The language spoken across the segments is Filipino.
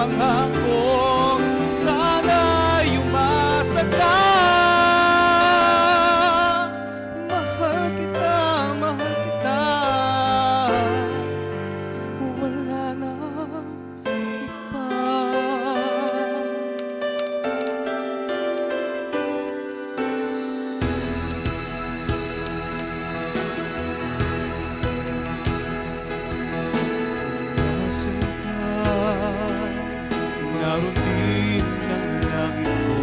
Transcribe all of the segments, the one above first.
pangako. Sana'y umasa ka. Mahal kita, mahal kita. Wala nang iba. Nasaan ka? Naroon din ang langit ko.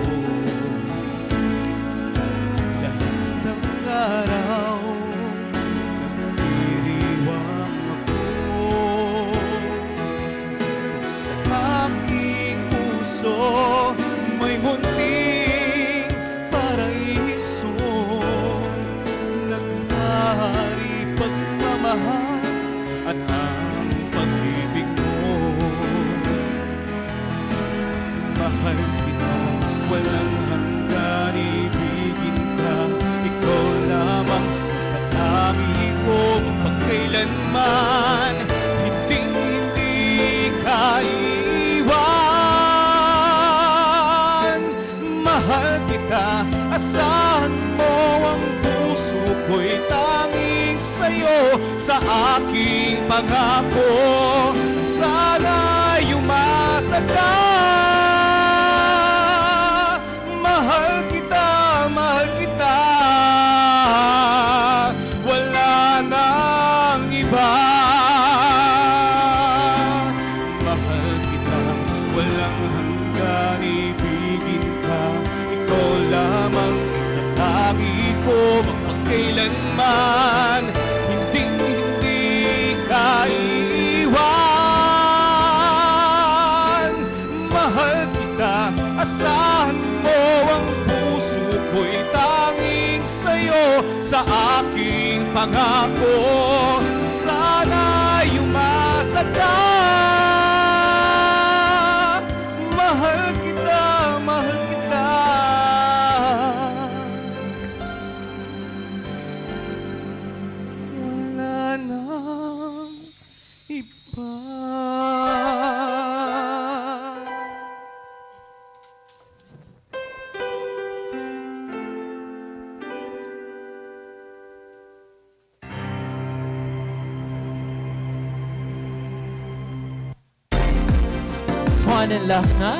Lahat ng araw nagdiriwang ako. Sa aking puso may munting paraiso. Naghahari pagmamahal at ang pag-ibig mo. Mahal kita, walang hanggan, ibigin ka. Ikaw lamang itatami ko magpagkailanman. Hinding-hindi ka iiwan. Mahal kita, asahan mo ang puso ko'y tanging sa'yo. Sa aking pangako, sana'y umasa ka. Mahal kita, mahal kita. Wala nang iba. Mahal kita, walang hanggan, ibigin ka. Ikaw lamang itatagi ko magpagkailanman. Hinding-hindi ka iiwan. Mahal kita, asahan mo ang puso ko'y tanging sa'yo. Sa aking pangako, sana'y umasa ka. Mahal kita, mahal kita. Wala nang iba. Fun and laugh na.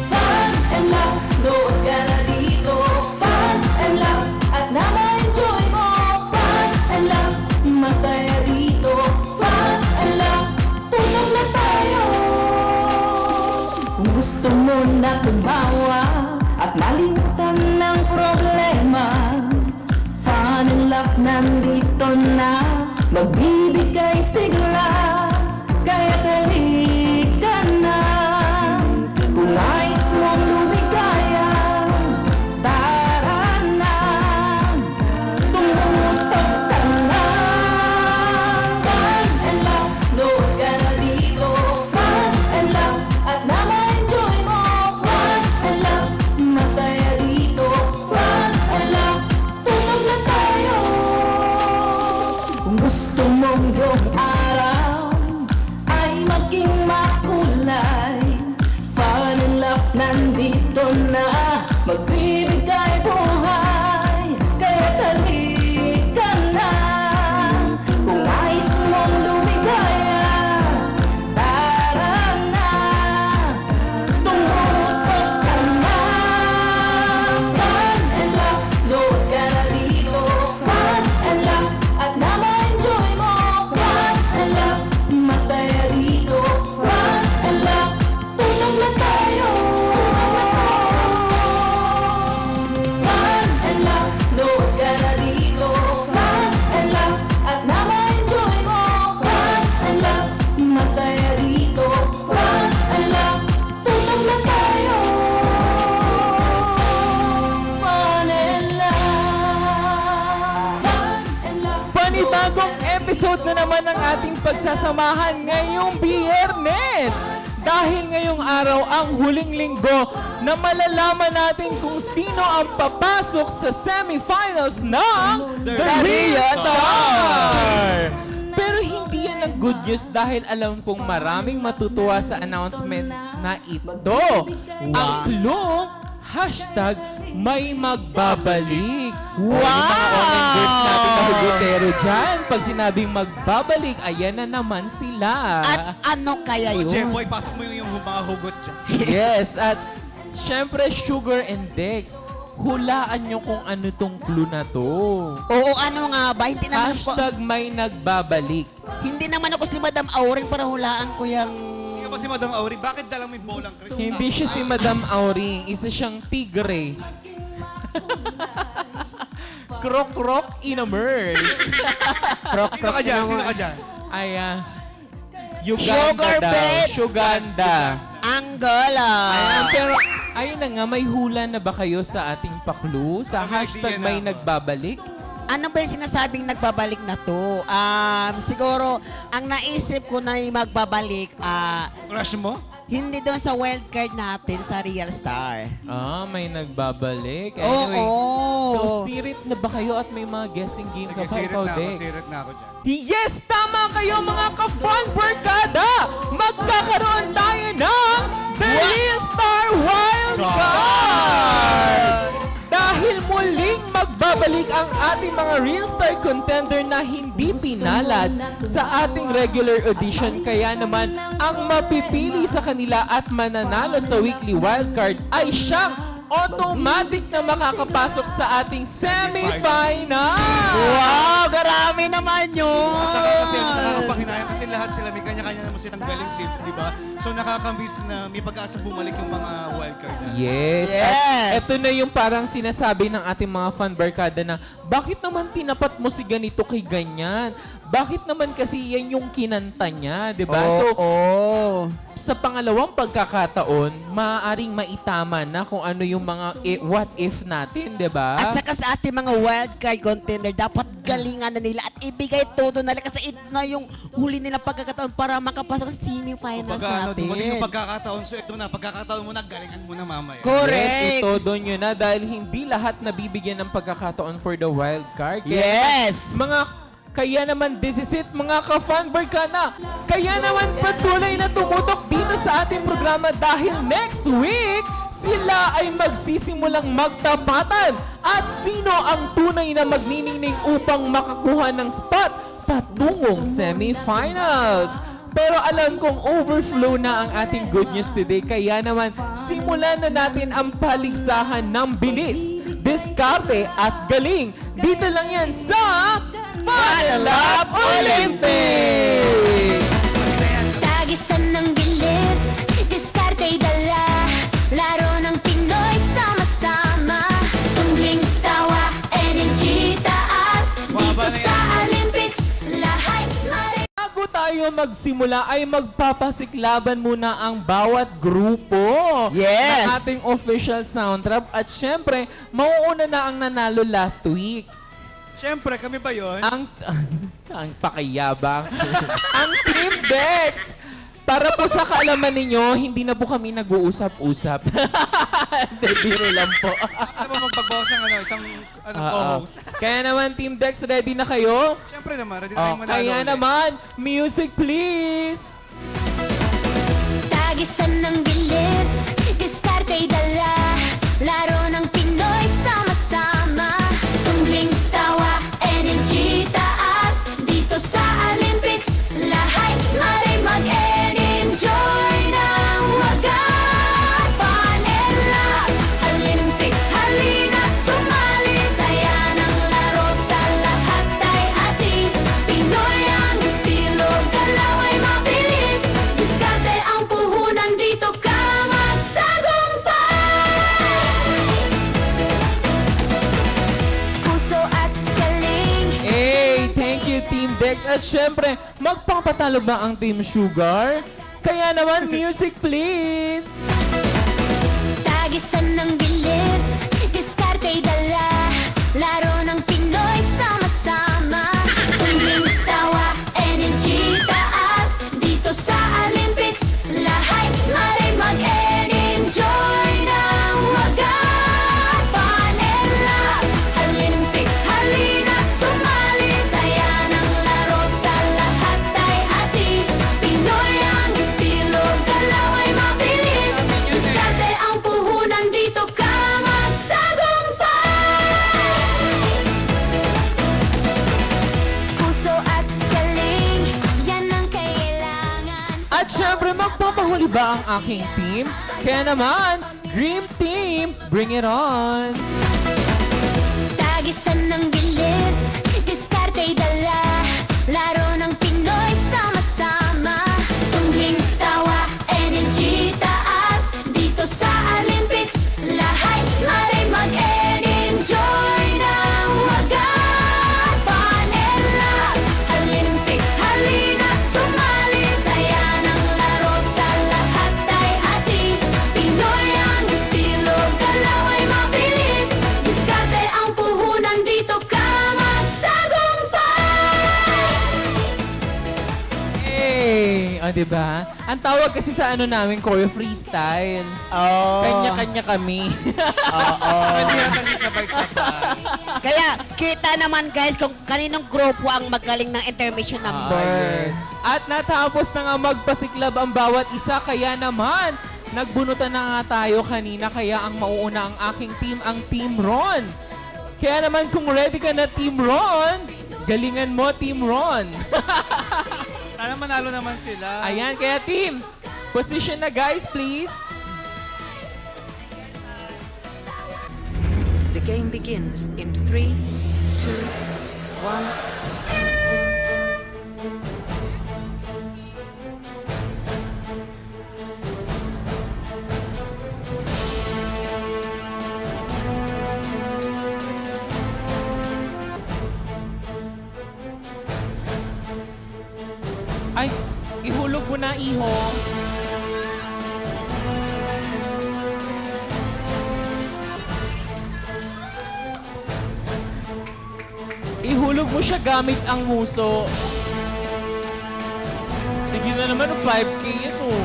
Fun and laugh, nood ka na dito. Fun and laugh, at na-enjoy mo. Fun and laugh, masaya dito. Fun and laugh, tulong na tayo. Kung gusto mo na tumawa at malimutan ng problema, Fun and laugh nandito na, magbibigay sigla. Kaya halika na, kung nais mong lumigaya, tara na, tumutok ka na. Fun and laugh, nood ka na dito. Fun and laugh, at na-enjoy mo. Fun and laugh, masaya dito. Fun and laugh, tulog na tayo. Kung gusto mong yung araw ay maging makulay, Fun and laugh nandito na, magbibigay buhay. Kaya halika na, kung nais mong lumigaya, tara na, tumutok ka na. Fun and laugh, load ka na dito. Fun and laugh, at na-enjoy mo. Fun and laugh, masaya dito. Fun and laugh, tulog na tayo. Fun and laugh, load ka na dito. Fun and laugh, at na-enjoy mo. Fun and laugh, masaya dito. Fun and laugh, tulog na tayo. Fun and laugh. Fun and laugh. Panibagong episode na naman ng ating pagsasamahan ngayong Biyernes. Dahil ngayong araw ang huling linggo na malalaman natin kung sino ang papasok sa semifinals ng The Real Star! Pero hindi yan ang good news dahil alam kong maraming matutuwa sa announcement na ito. Ang clue, hashtag may magbabalik. Wow! Yung mga online girls natin na hugotero dyan. Pag sinabing magbabalik, ayan na naman sila. At ano kaya yun? Jemboy, pasok mo yung mga hugot dyan. Yes, at syempre Sugar and Dex, hulaan nyo kung ano tong clue na to. Oo, ano nga ba? Hashtag may nagbabalik. Hindi naman ako si Madam Auring para hulaan ko yung... Hindi ka ba si Madam Auring? Bakit dalang may bolang Chris? Hindi siya si Madam Auring, isa siyang tigre. Krok-krok in a merge. Sino ka dyan? Sino ka dyan? Ay, Sugar Uganda daw. babe. Suganda. Angola. Ayan, pero ayun na nga, may hula na ba kayo sa ating paklu? Sa May hashtag idea may na ako. nagbabalik? Ano ba yung sinasabing nagbabalik na to? Siguro, ang naisip ko na yung magbabalik, Crush mo? hindi doon sa wild card natin sa Real Star. May nagbabalik. Anyway, Oo. so sirit na ba kayo at may mga guessing game Sige, ka pa? sirit Ikaw, na ako. Dex? Sirit na ako dyan. Yes, tama kayo mga ka-fun barkada! Magkakaroon tayo ng The Real Star Wild Card! Dahil muling magbabalik ang ating mga Real Star contender na hindi pinalad sa ating regular audition. Kaya naman, ang mapipili sa kanila at mananalo sa weekly wildcard ay siyang automatic na makakapasok sa ating semifinal! Wow, garami naman yun! Saka kasi nakakapanghinayang kasi lahat sila may kanya-kanya naman silang galing seat, di ba? So nakakamiss na may pag-asa bumalik yung mga wildcard na. Yes. Yes. At ito na yung parang sinasabi ng ating mga fan barkada na bakit naman tinapat mo si ganito kay ganyan? Bakit naman kasi yan yung kinanta niya, di ba? So, sa pangalawang pagkakataon, maaaring maitama na kung ano yung mga what if natin, di ba? At saka sa ating mga wildcard contender, dapat galingan na nila at ibigay todo na nila kasi ito na yung huli nilang pagkakataon para makapasok sa semifinals Pagka natin. dumating yung pagkakataon, so ito na, pagkakataon mo na, galingan mo na mamaya. Yes, Correct! ito nyo na dahil hindi lahat nabibigyan ng pagkakataon for the wild card. Kaya Yes! Kaya naman, this is it, mga ka-fan barkada. Kaya naman patuloy na tumutok dito sa ating programa dahil next week, sila ay magsisimulang magtapatan. At sino ang tunay na magniningning upang makakuha ng spot patungong semifinals? Pero alam kong overflow na ang ating good news today. Kaya naman, simulan na natin ang paligsahan ng bilis, diskarte at galing. Dito lang yan sa Fun and Love Olympics! Tagisan ng bilis, diskarte'y dala. Laro ng Pinoy, sama-sama. Tumbling tawa, energy taas. Dito sa Olympics, lahat mare. Bago tayo magsimula ay magpapasiklaban muna ang bawat grupo Yes. ng ating official soundtrap. At syempre, mauuna na ang nanalo last week. Siyempre, kami ba yun? Ang pakayabang. Ang Team Dex! Para po sa kaalaman ninyo, hindi na po kami nag-uusap-usap. Hindi, biro lang po. Ano ba magpagbawas ng isang co-host? Kaya naman, Team Dex, ready na kayo? Siyempre naman, ready tayong manalo Kaya ulit. naman, music please! Tagisan ng bilis, diskarte'y dala. Laro ng Pinoy, sama-sama. Tumbling tawa, energy taas. Dito sa Olympics, lahat mare mag-enjoy ng wagas. Fun and love, Olympics, halina't sumali. Saya ng laro sa lahat ay ating Pinoy ang estilo, galaw ay mabilis. Diskarte ang puhunan, dito ka magtagumpay. Puso at galing. Hey, thank you Team Dex. At syempre, magpapatalo ba ang Team Sugar? Kaya naman, music please! Tagisan ng bilis, diskarte'y dala. Laro ng Pinoy, sama-sama. Tumbling tawa, energy taas. Dito sa Olympics, lahat ba ang aking team? Kaya naman, Dream Team, bring it on! Tagisan ng bilis, diskarte'y dala. Laro ng Pinoy, sama-sama. Tumbling tawa, energy taas. Dito sa Olympics, lahat ay mag-enjoy ng wagas. Fun and love, Olympics, halina't sumali. Saya ng laro sa lahat ay ating Pinoy ang estilo, galaw ay mabilis. Diskarte ang puhunan, dito ka magtagumpay. Hey! O, diba? Ang tawag kasi sa ano namin, choreo freestyle. Oh. Kanya-kanya kami. Oo. Hindi natin sabay-sabay. Kaya, kita naman guys kung kaninong grupo ang magaling ng intermission number. Yes. At natapos na nga magpasiklab ang bawat isa, kaya naman, nagbunutan na nga tayo kanina, kaya ang mauuna ang aking team, ang Team Ron. Kaya naman kung ready ka na, Team Ron, galingan mo, Team Ron. Sana manalo naman sila. Ayan, kaya team, position na guys, please. The game begins in 3, 2, 1. Ay, ihulog mo na, iho. Ihulog mo siya gamit ang muso. Sige na naman, 5K yan oh.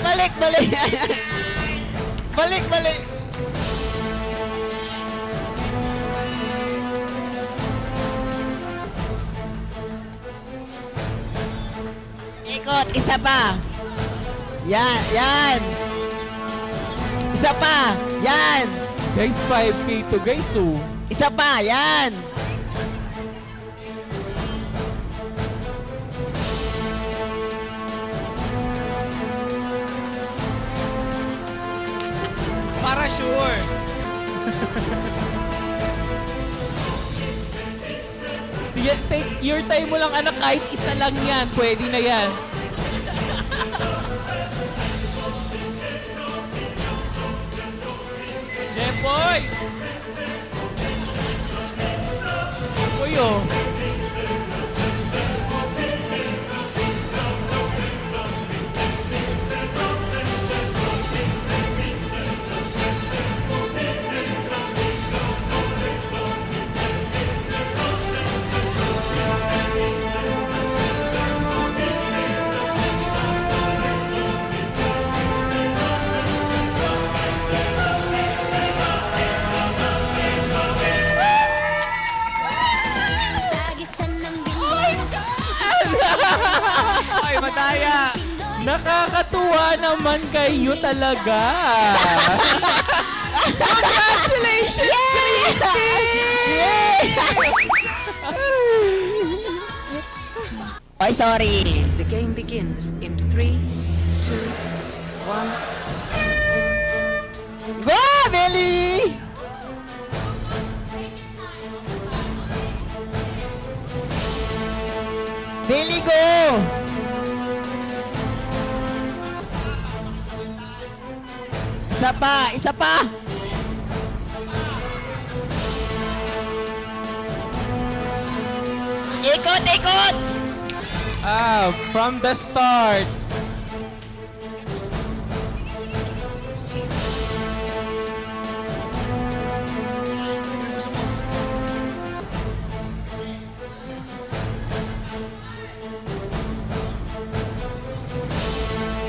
Balik, balik. Balik, balik. Ikot, isa pa. Yan, yan. Isa pa, yan. Guys, 5K to guys oh. Isa pa, yan. Para sure. Sige, take your time mo lang anak, kahit isa lang yan, pwede na yan. Jemboy! Jemboy oh. Tagisan ng bilis, Ay, madaya. Nakakatuwa naman kayo talaga. Congratulations, Christy! Ay, sorry. The game begins in 3, 2, 1. Go, Belly! Belly, go! Isa pa, isa pa! Ikot, ikot! From the start.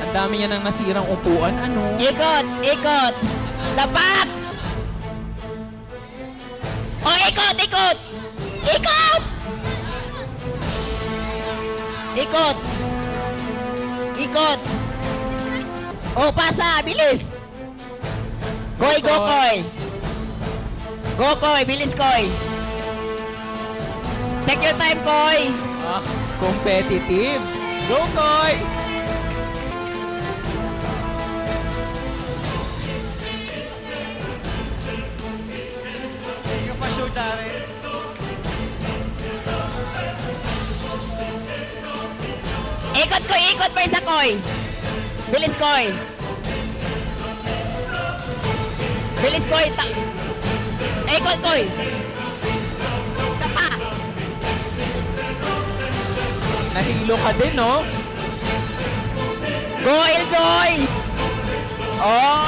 Ang dami niya nang nasirang upuan, ano? Ikot, ikot! Lapak! Oh, ikot, ikot! Ikot! Ikot! Ikot! Oh, pasa! Bilis! Koy, go, Koy! Go, Koy! Bilis, Koy! Take your time, Koy! Ah, competitive. Go, Koy! Hindi ka pa show, Darren. Ikot, Koy! Ikot pa isa, Koy! Bilis, Koy! Bilis, Koy! Ikot, Koy! Isa pa! Nahilo ka din, no? Go, Iljoy! Oh!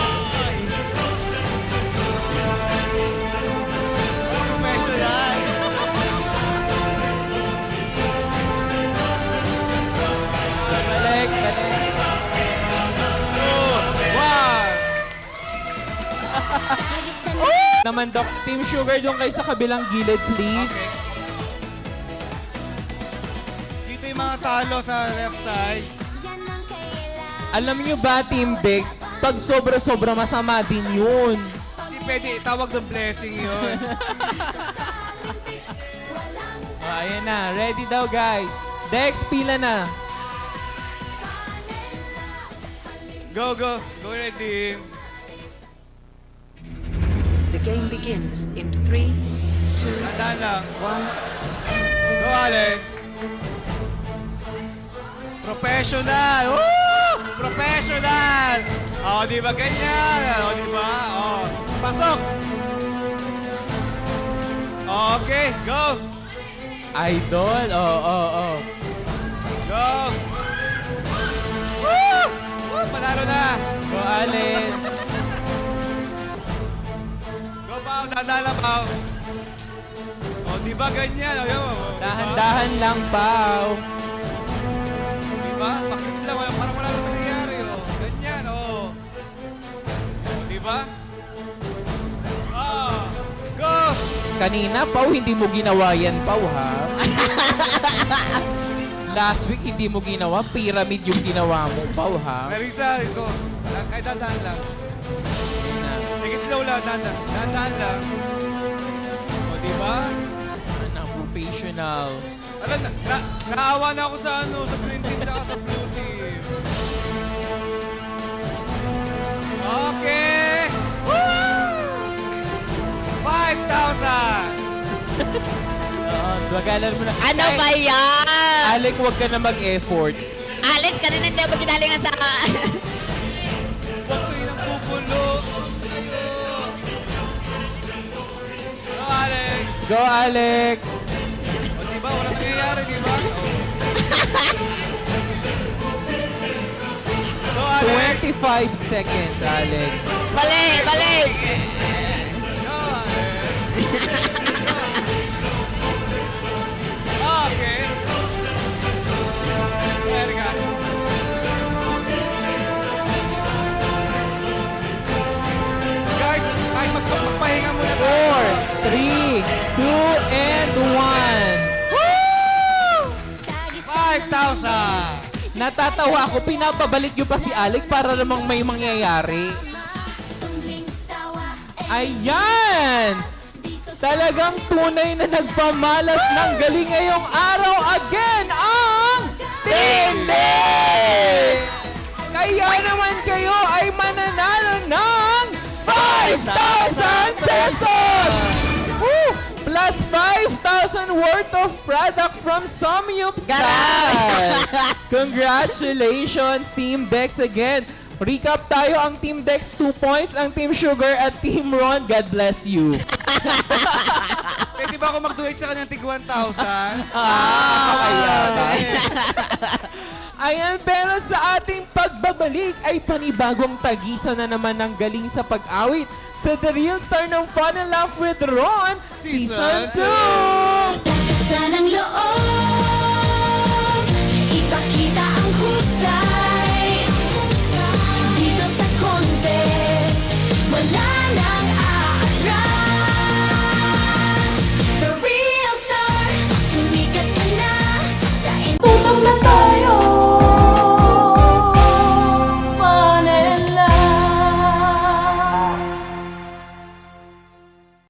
Professional. Balik, balik. 2, 1. Naman, Doc. Team Sugar, doon kayo sa kabilang gilid, please. Okay. Dito yung mga talo sa left side. Alam niyo ba, Team Dex, pag sobra-sobra masama din yun. Hindi pwede itawag ng blessing yun. Oh, ayan na. Ready daw, guys. Dex, pila na. Go, go. Go, ready. The game begins in 3, 2, Tandaan lang. 1. Go, Alec. Professional! Woo! Professional! O, di ba ganyan? O, di ba? O, pasok! Okay, go! Idol. Oh. Go! Woo! Woo! Panalo na! Go, Alin. Go, Pao! Tandaan lang, Pao! O, di ba ganyan? O, yun. O, di ba? Dahan-dahan lang, Pao. Di ba? Pakit lang. Parang wala nang nangyayari. O, ganyan. O. O, di ba? O, go! Kanina, Pao, hindi mo ginawa yan, Pao, ha? Last week, hindi mo ginawa. Pyramid yung ginawa mo, Pao, ha? Marisa, go. Kahit dahan lang. Sige, slow lang. Dahan lang. O, di ba? Ano, professional. Alam, naawa na ako sa sa green team saka sa blue team. Okay! Woo! 5,000! Bagalan mo na. Ano Ay, ba yan? Alec, huwag ka na mag-effort. Alice, kanina hindi ako magkinalingan sa... Huwag kayo nang bubulo. Ayo! Go, Alex! Go, Alec! O, diba? Walang nangyayari, diba? Go, Alex! 25 seconds, Alec. Mali, mali! Go, Alex! Okay. There ka. Guys, kahit magpahinga muna tayo. 4, 3, 2, and 5,000! 1. Natatawa ako, pinapabalik nyo pa si Alec para namang may mangyayari. Ayan! Talagang tunay na nagpamalas ng galing ngayong araw again ang Team Dex! Kaya naman kayo ay mananalo ng 5,000 pesos! Woo! Plus 5,000 worth of product from Samyupsal! Congratulations, Team Dex again! Recap tayo, ang Team Dex 2 points, ang Team Sugar at Team Ron, God bless you. Pwede ba ako mag-donate sa kanyang tig 1,000? Kaya ba? Ayan, pero sa ating pagbabalik ay panibagong tagisan na naman ng galing sa pag-awit sa The Real Star ng Fun and Laugh with Ron, Season 2!